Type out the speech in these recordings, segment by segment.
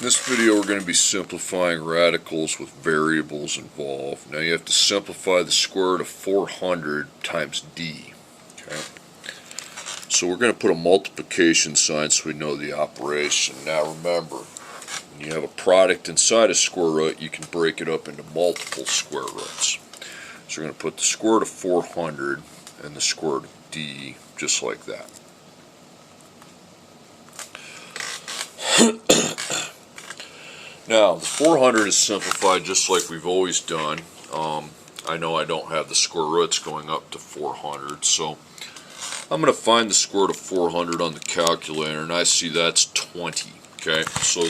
In this video we're going to be simplifying radicals with variables involved. Now you have to simplify the square root of 400 times d. Okay? So we're going to put a multiplication sign so we know the operation. Now remember, when you have a product inside a square root, you can break it up into multiple square roots. So we're going to put the square root of 400 and the square root of d just like that. Now, the 400 is simplified just like we've always done. I know I don't have the square roots going up to 400, so I'm going to find the square root of 400 on the calculator, and I see that's 20. Okay, so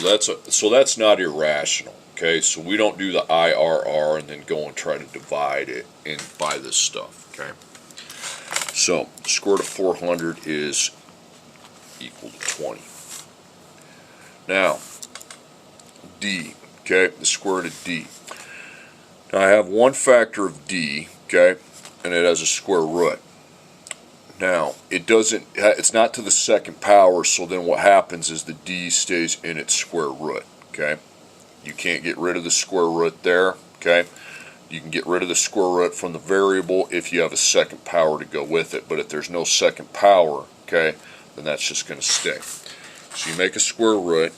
that's not irrational. Okay, so we don't do the IRR and then go and try to divide it and by this stuff. Okay, so the square root of 400 is equal to 20. Now, d, okay, the square root of d. Now I have one factor of d, okay, and it has a square root. Now, it's not to the second power, so then what happens is the d stays in its square root, okay? You can't get rid of the square root there, okay? You can get rid of the square root from the variable if you have a second power to go with it, but if there's no second power, okay, then that's just going to stay. So you make a square root,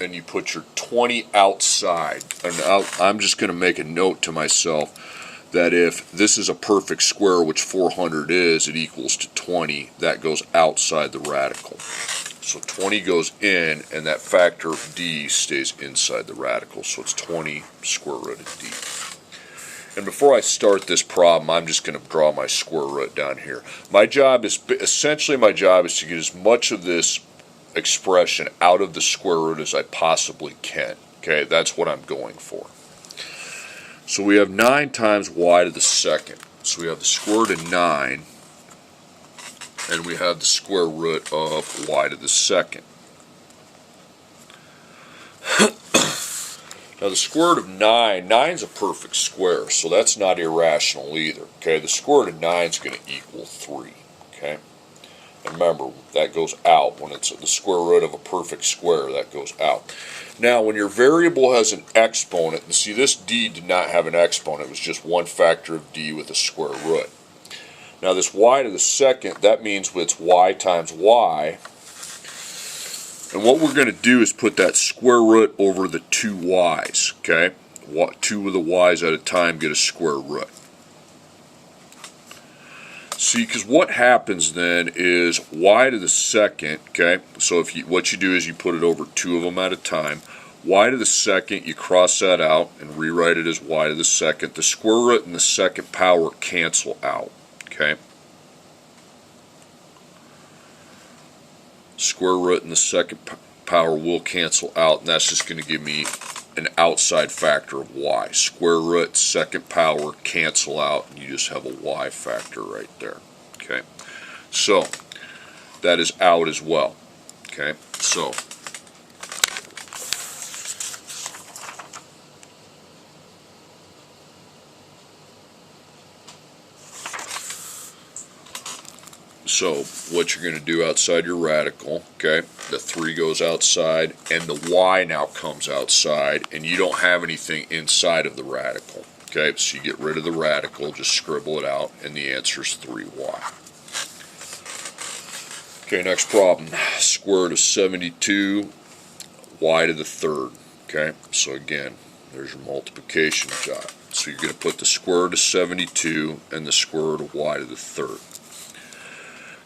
and you put your 20 outside. And I'm just going to make a note to myself that if this is a perfect square, which 400 is, it equals to 20, that goes outside the radical. So 20 goes in, and that factor of d stays inside the radical. So it's 20 square root of d. And before I start this problem, I'm just going to draw my square root down here. Essentially my job is to get as much of this expression out of the square root as I possibly can. Okay, that's what I'm going for. So we have 9 times y to the second. So we have the square root of 9, and we have the square root of y to the second. Now the square root of 9 is a perfect square, so that's not irrational either. Okay, the square root of 9 is going to equal 3. Okay. And remember, that goes out. When it's the square root of a perfect square, that goes out. Now, when your variable has an exponent, and see this d did not have an exponent, it was just one factor of d with a square root. Now this y to the second, that means it's y times y. And what we're going to do is put that square root over the two y's, okay? Two of the y's at a time get a square root. See, because what happens then is y to the second, okay, so what you do is you put it over two of them at a time. Y to the second, you cross that out and rewrite it as y to the second. The square root and the second power cancel out, okay? Square root and the second power will cancel out, and that's just going to give me an outside factor of y. Square root, second power, cancel out, and you just have a y factor right there. Okay, so that is out as well. Okay, so what you're going to do outside your radical, okay, the 3 goes outside, and the y now comes outside, and you don't have anything inside of the radical. Okay, so you get rid of the radical, just scribble it out, and the answer is 3y. Okay, next problem. Square root of 72, y to the third. Okay, so again, there's your multiplication job. So you're going to put the square root of 72 and the square root of y to the third.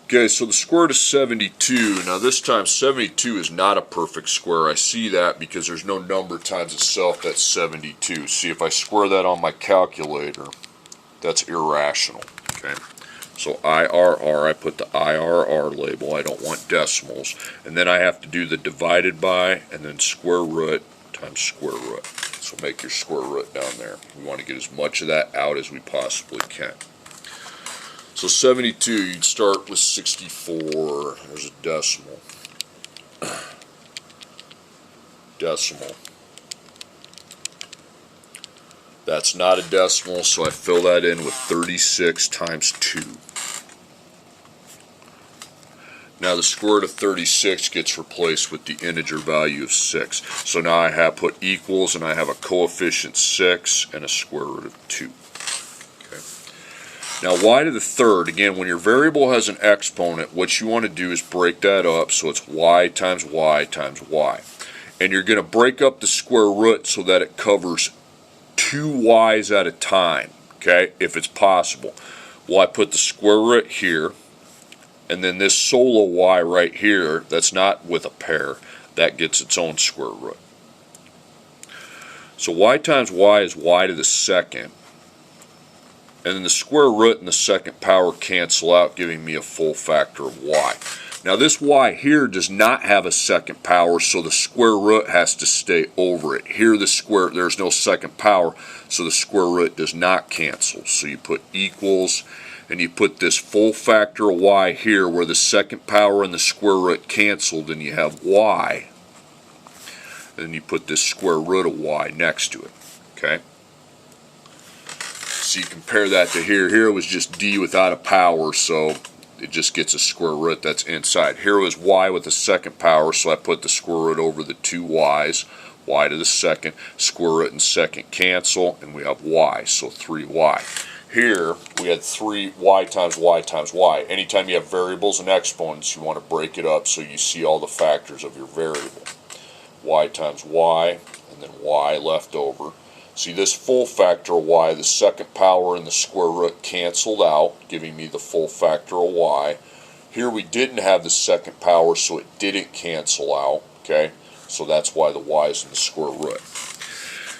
Okay, so the square root of 72, now this time 72 is not a perfect square. I see that because there's no number times itself that's 72. See, if I square that on my calculator, that's irrational. Okay, so IRR, I put the IRR label, I don't want decimals, and then I have to do the divided by, and then square root times square root. So make your square root down there. We want to get as much of that out as we possibly can. So 72, you'd start with 64, there's a decimal. Decimal. That's not a decimal, so I fill that in with 36 times 2. Now the square root of 36 gets replaced with the integer value of 6. So now I have put equals, and I have a coefficient 6 and a square root of 2. Okay. Now y to the third, again, when your variable has an exponent, what you want to do is break that up so it's y times y times y. And you're going to break up the square root so that it covers 2 y's at a time, okay, if it's possible. Well, I put the square root here, and then this solo y right here, that's not with a pair, that gets its own square root. So y times y is y to the second, and then the square root and the second power cancel out, giving me a full factor of y. Now this y here does not have a second power, so the square root has to stay over it. Here there's no second power, so the square root does not cancel. So you put equals, and you put this full factor of y here where the second power and the square root canceled, and you have y. And then you put this square root of y next to it. Okay? So you compare that to here. Here it was just d without a power, so it just gets a square root that's inside. Here was y with a second power, so I put the square root over the 2 y's. Y to the second, square root and second cancel, and we have y, so 3y. Here we had 3y times y times y. Anytime you have variables and exponents, you want to break it up so you see all the factors of your variable. Y times y, and then y left over. See, this full factor of y, the second power and the square root canceled out, giving me the full factor of y. Here we didn't have the second power, so it didn't cancel out, okay? So that's why the y is in the square root.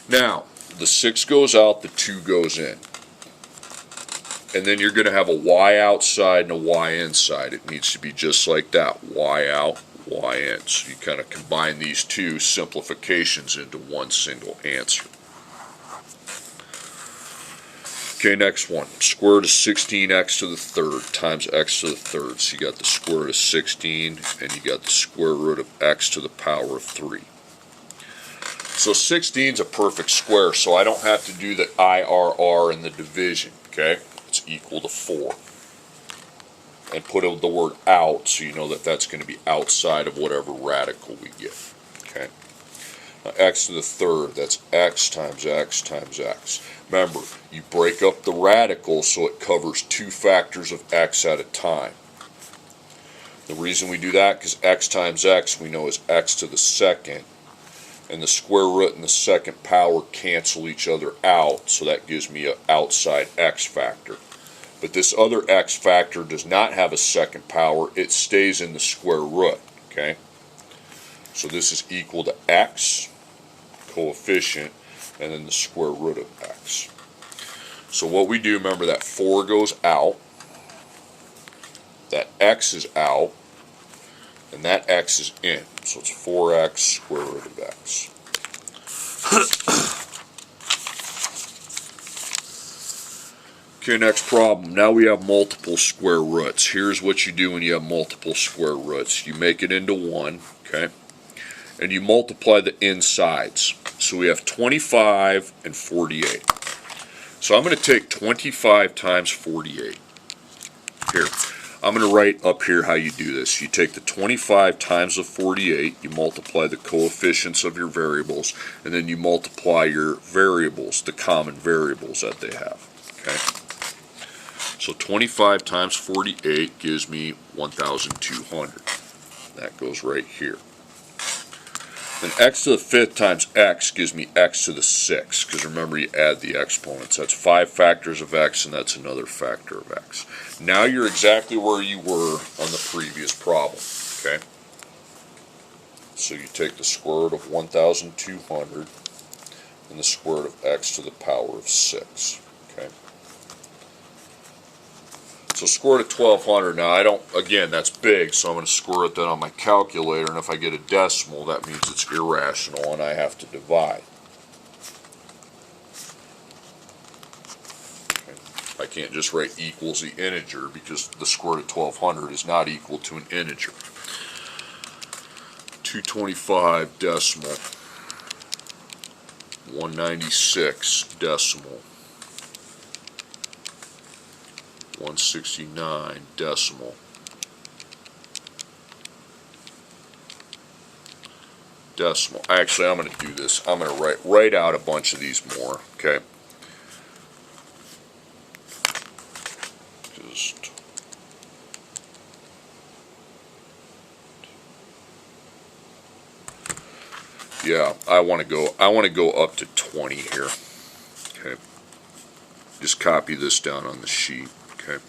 Now, the 6 goes out, the 2 goes in. And then you're going to have a y outside and a y inside. It needs to be just like that, y out, y in. So you kind of combine these two simplifications into one single answer. Okay, next one. Square root of 16x to the third times x to the third. So you got the square root of 16, and you got the square root of x to the power of 3. So 16 is a perfect square, so I don't have to do the IRR in the division, okay? It's equal to 4. And put the word out so you know that that's going to be outside of whatever radical we get. Okay. Now x to the third, that's x times x times x. Remember, you break up the radical so it covers 2 factors of x at a time. The reason we do that, because x times x we know is x to the second, and the square root and the second power cancel each other out, so that gives me an outside x factor. But this other x factor does not have a second power, it stays in the square root, okay? So this is equal to x, coefficient, and then the square root of x. So what we do, remember that 4 goes out, that x is out, and that x is in. So it's 4x square root of x. Okay, next problem. Now we have multiple square roots. Here's what you do when you have multiple square roots. You make it into 1, okay? And you multiply the insides. So we have 25 and 48. So I'm going to take 25 times 48. Here. I'm going to write up here how you do this. You take the 25 times the 48, you multiply the coefficients of your variables, and then you multiply your variables, the common variables that they have. Okay? So 25 times 48 gives me 1,200. That goes right here. Then x to the 5th times x gives me x to the 6th, because remember you add the exponents. That's 5 factors of x, and that's another factor of x. Now you're exactly where you were on the previous problem, okay? So you take the square root of 1,200 and the square root of x to the power of 6, okay? So square root of 1,200, now I don't, again, that's big, so I'm going to square root that on my calculator, and if I get a decimal, that means it's irrational, and I have to divide. Okay. I can't just write equals the integer, because the square root of 1,200 is not equal to an integer. 225 decimal, 196 decimal, 169 decimal, decimal. Actually, I'm going to do this. I'm going to write out a bunch of these more, okay? Just yeah, I want to go up to 20 here. Okay. Just copy this down on the sheet, okay?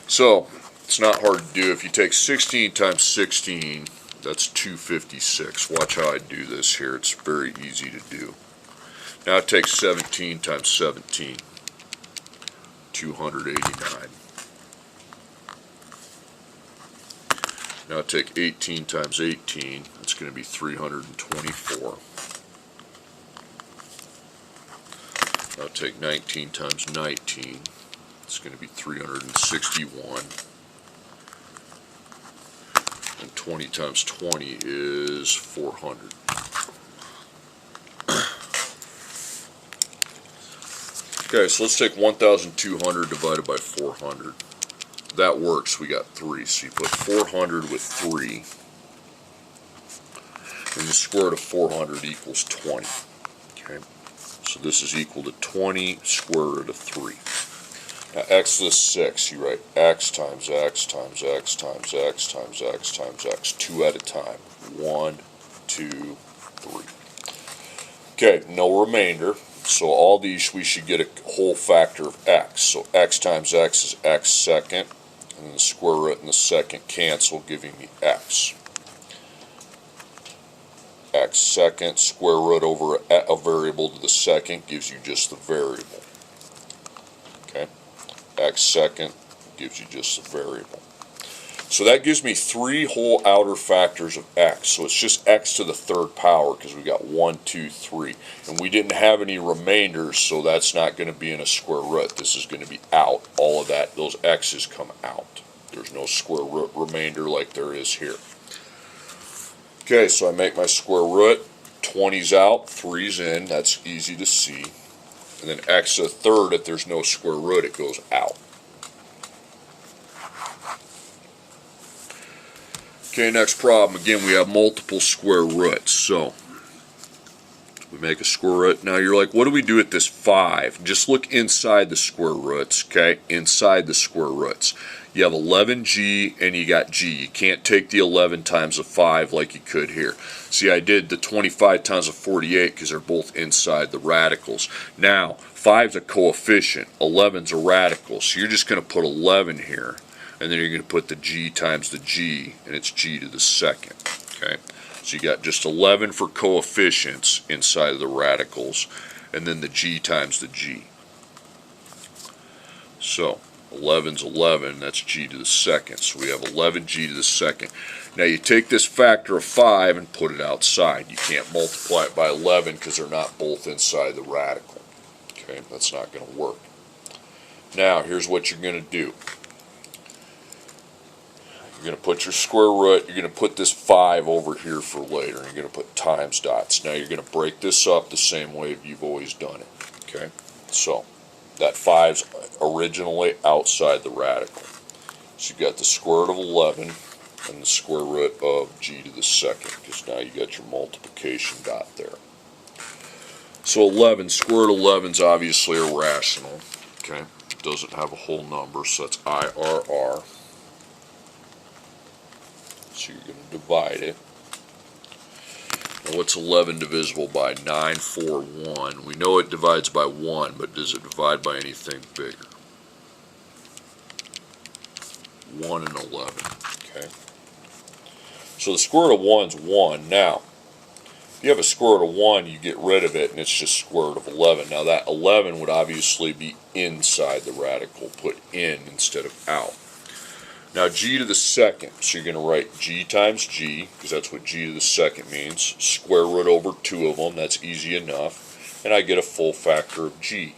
So, it's not hard to do. If you take 16 times 16, that's 256. Watch how I do this here. It's very easy to do. Now take 17 times 17, 289. Now take 18 times 18, that's going to be 324. Now take 19 times 19, it's going to be 361. And 20 times 20 is 400. Okay, so let's take 1,200 divided by 400. That works. We got 3. So you put 400 with 3. And the square root of 400 equals 20. Okay, so this is equal to 20 square root of 3. Now x to the 6, you write x times x times x times x times x times x, 2 at a time. 1, 2, 3. Okay, no remainder. So all these, we should get a whole factor of x. So x times x is x second, and then the square root and the second cancel, giving me x. X second, square root over a variable to the second gives you just the variable. Okay, x second gives you just the variable. So that gives me 3 whole outer factors of x. So it's just x to the third power because we got 1, 2, 3. And we didn't have any remainders, so that's not going to be in a square root. This is going to be out. All of that, those x's come out. There's no square root remainder like there is here. Okay, so I make my square root. 20's out, 3's in. That's easy to see. And then x to the third, if there's no square root, it goes out. Okay, next problem. Again, we have multiple square roots. So we make a square root. Now you're like, what do we do with this 5? Just look inside the square roots, okay? Inside the square roots. You have 11g and you got g. You can't take the 11 times the 5 like you could here. See, I did the 25 times the 48 because they're both inside the radicals. Now, 5's a coefficient, 11's a radical. So you're just going to put 11 here. And then you're going to put the g times the g, and it's g to the second. Okay, so you got just 11 for coefficients inside of the radicals, and then the g times the g. So 11's 11, that's g to the second. So we have 11g to the second. Now you take this factor of 5 and put it outside. You can't multiply it by 11 because they're not both inside the radical. Okay, that's not going to work. Now here's what you're going to do. You're going to put your square root, you're going to put this 5 over here for later, and you're going to put times dots. Now you're going to break this up the same way you've always done it. Okay, so that 5's originally outside the radical. So you've got the square root of 11 and the square root of g to the second, because now you got your multiplication dot there. So 11, square root of 11 is obviously irrational. Okay, it doesn't have a whole number, so that's IRR. So you're going to divide it. Now what's 11 divisible by? 9, 4, 1. We know it divides by 1, but does it divide by anything bigger? 1 and 11. Okay. So the square root of 1 is 1. Now, if you have a square root of 1, you get rid of it, and it's just square root of 11. Now that 11 would obviously be inside the radical, put in instead of out. Now g to the second, so you're going to write g times g, because that's what g to the second means. Square root over 2 of them, that's easy enough. And I get a full factor of g.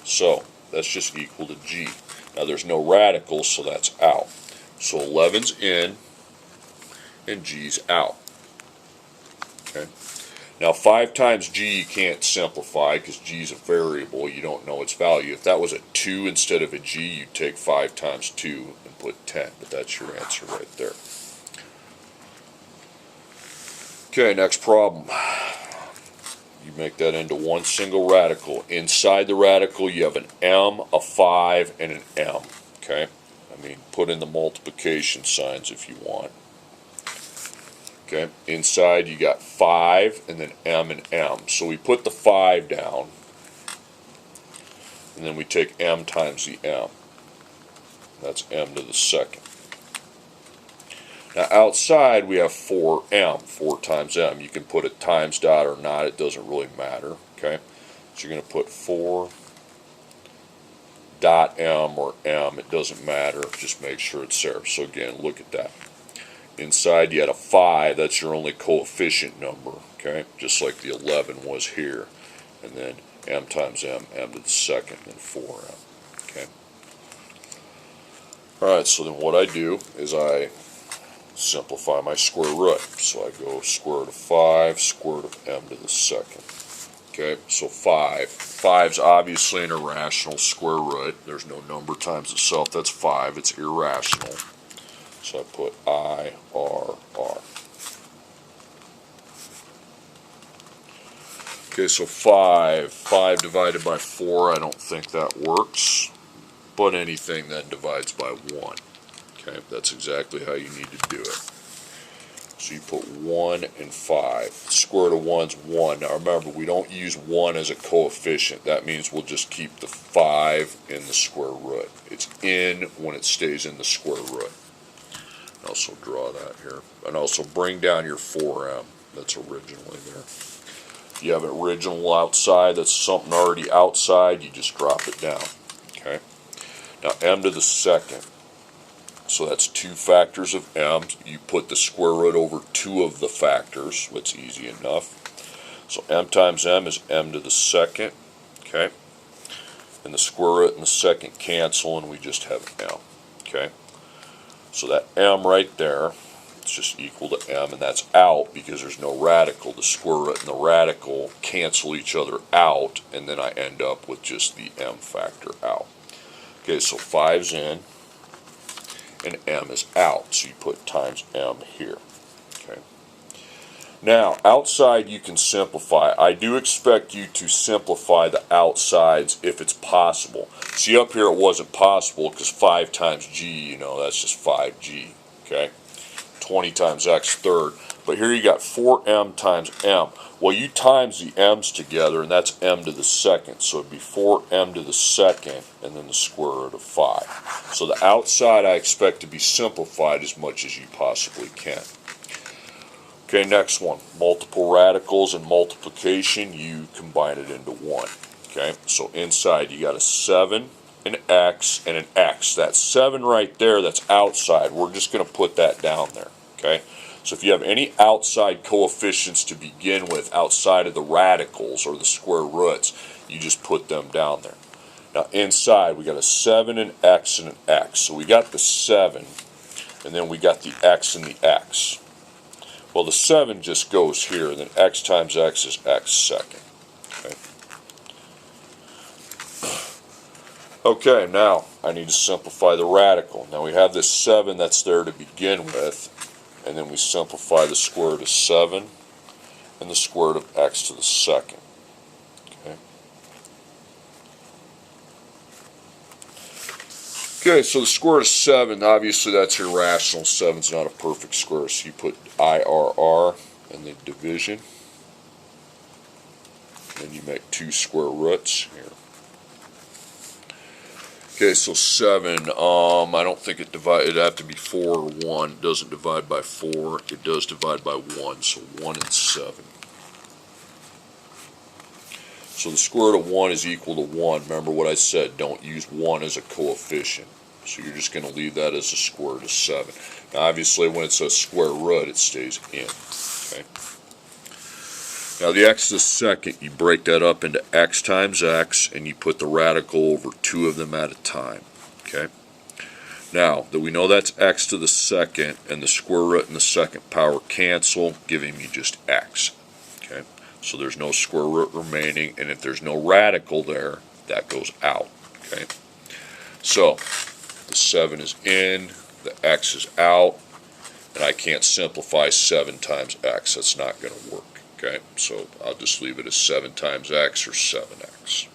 So that's just equal to g. Now there's no radicals, so that's out. So 11's in, and g's out. Okay. Now 5 times g you can't simplify because g is a variable, you don't know its value. If that was a 2 instead of a g, you'd take 5 times 2 and put 10, but that's your answer right there. Okay, next problem. You make that into one single radical. Inside the radical you have an m, a 5, and an m. Okay? I mean, put in the multiplication signs if you want. Okay? Inside you got 5 and then m and m. So we put the 5 down and then we take m times the m. That's m to the second. Now outside we have 4m, 4 times m. You can put a times dot or not, it doesn't really matter. Okay, so you're going to put 4 dot m or m, it doesn't matter, just make sure it's there. So again, look at that. Inside you had a 5, that's your only coefficient number, okay, just like the 11 was here. And then m times m, m to the second, and 4m. Okay. Alright, so then what I do is I simplify my square root. So I go square root of 5, square root of m to the second. Okay, so 5. 5's obviously an irrational square root. There's no number times itself. That's 5. It's irrational. So I put I, R, R. Okay, so 5. 5 divided by 4, I don't think that works. But anything then divides by 1. Okay, that's exactly how you need to do it. So you put 1 and 5. The square root of 1's 1. Now remember, we don't use 1 as a coefficient. That means we'll just keep the 5 in the square root. It's in when it stays in the square root. Also draw that here. And also bring down your 4m that's originally there. If you have an original outside, that's something already outside, you just drop it down. Okay. Now m to the second. So that's 2 factors of m. You put the square root over 2 of the factors. That's easy enough. So m times m is m to the second. Okay. And the square root and the second cancel, and we just have m. Okay. So that m right there, it's just equal to m, and that's out because there's no radical. The square root and the radical cancel each other out, and then I end up with just the m factor out. Okay, so 5's in, and m is out, so you put times m here. Okay. Now, outside you can simplify. I do expect you to simplify the outsides if it's possible. See, up here it wasn't possible because 5 times g, you know, that's just 5g. Okay, 20 times x third. But here you got 4m times m. Well, you times the m's together, and that's m to the second. So it'd be 4m to the second, and then the square root of 5. So the outside I expect to be simplified as much as you possibly can. Okay, next one. Multiple radicals and multiplication, you combine it into one. Okay, so inside you got a 7, an x, and an x. That 7 right there, that's outside. We're just going to put that down there. Okay. So if you have any outside coefficients to begin with outside of the radicals or the square roots, you just put them down there. Now inside we got a 7, an x, and an x. So we got the 7, and then we got the x and the x. Well, the 7 just goes here, and then x times x is x second. Okay, okay, now I need to simplify the radical. Now we have this 7 that's there to begin with, and then we simplify the square root of 7 and the square root of x to the second. Okay. Okay, so the square root of 7, obviously that's irrational. 7's not a perfect square, so you put IRR and the division. Then you make 2 square roots here. Okay, so 7, I don't think it divides, it'd have to be 4 or 1. It doesn't divide by 4, it does divide by 1, so 1 and 7. So the square root of 1 is equal to 1. Remember what I said, don't use 1 as a coefficient. So you're just going to leave that as a square root of 7. Now obviously when it's a square root, it stays in. Okay. Now the x to the second, you break that up into x times x, and you put the radical over 2 of them at a time. Okay. Now that we know that's x to the second, and the square root and the second power cancel, giving me just x. Okay. So there's no square root remaining, and if there's no radical there, that goes out. Okay. So the 7 is in, the x is out, and I can't simplify 7 times x. That's not going to work. Okay, so I'll just leave it as 7 times x or 7x.